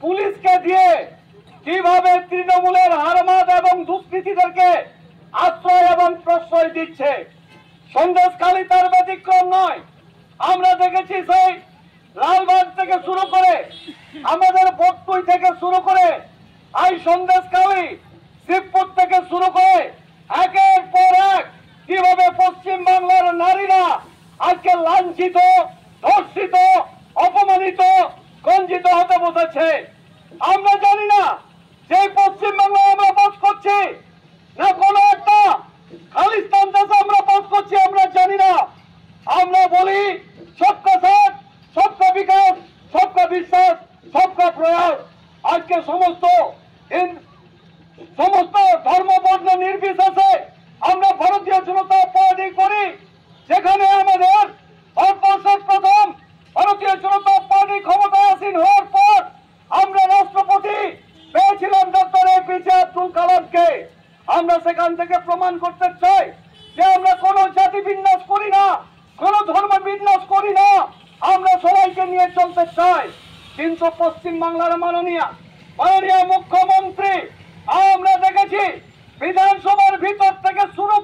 পুলিশকে দিয়ে কিভাবে তৃণমূলের হারমাদ এবং দুষ্কৃতীদেরকে আশ্রয় এবং প্রশ্রয় দিচ্ছে। সন্দেশখালী তার ব্যতিক্রম নয়। আমরা দেখেছি সেই লালবাগ থেকে শুরু করে আমাদের বটতুই থেকে শুরু করে এই সন্দেশখালী শিবপুর থেকে শুরু করে একের পর এক কিভাবে পশ্চিম বাংলার নারীরা আজকে লাঞ্ছিত, ধর্ষিত, অপমানিত, গঞ্জিত হতে বসেছে। আমরা জানি না যে পশ্চিম বাংলায় আমরা বাস করছি না কোনো একটা খালিস্তান দেশে আমরা বাস করছি, আমরা জানি না। আমরা বলি সবকা সাথ, সবকা বিকাশ, সবকা বিশ্বাস, সবকা প্রয়াস। আজকে সমস্ত ধর্ম বর্ণ নির্বিশেষে আমরা ভারতীয় জনতা পার্টি করি। যেখানে আমাদের ভারতবর্ষের প্রথম ভারতীয় জনতা পার্টি ক্ষমতায় আসীন হওয়ার পর আমরা রাষ্ট্রপতি পেয়েছিলাম ডক্টর এপিজে আব্দুল কালামকে। আমরা সেখান থেকে প্রমাণ করতে চাই যে আমরা কোনো জাতি বিন্যাস করি না, কোনো ধর্ম বিন্যাস করি না, আমরা সবাইকে নিয়ে চলতে চাই। কিন্তু পশ্চিম বাংলার মাননীয় মুখ্যমন্ত্রী আমরা দেখেছি বিধানসভার ভিতর থেকে শুরু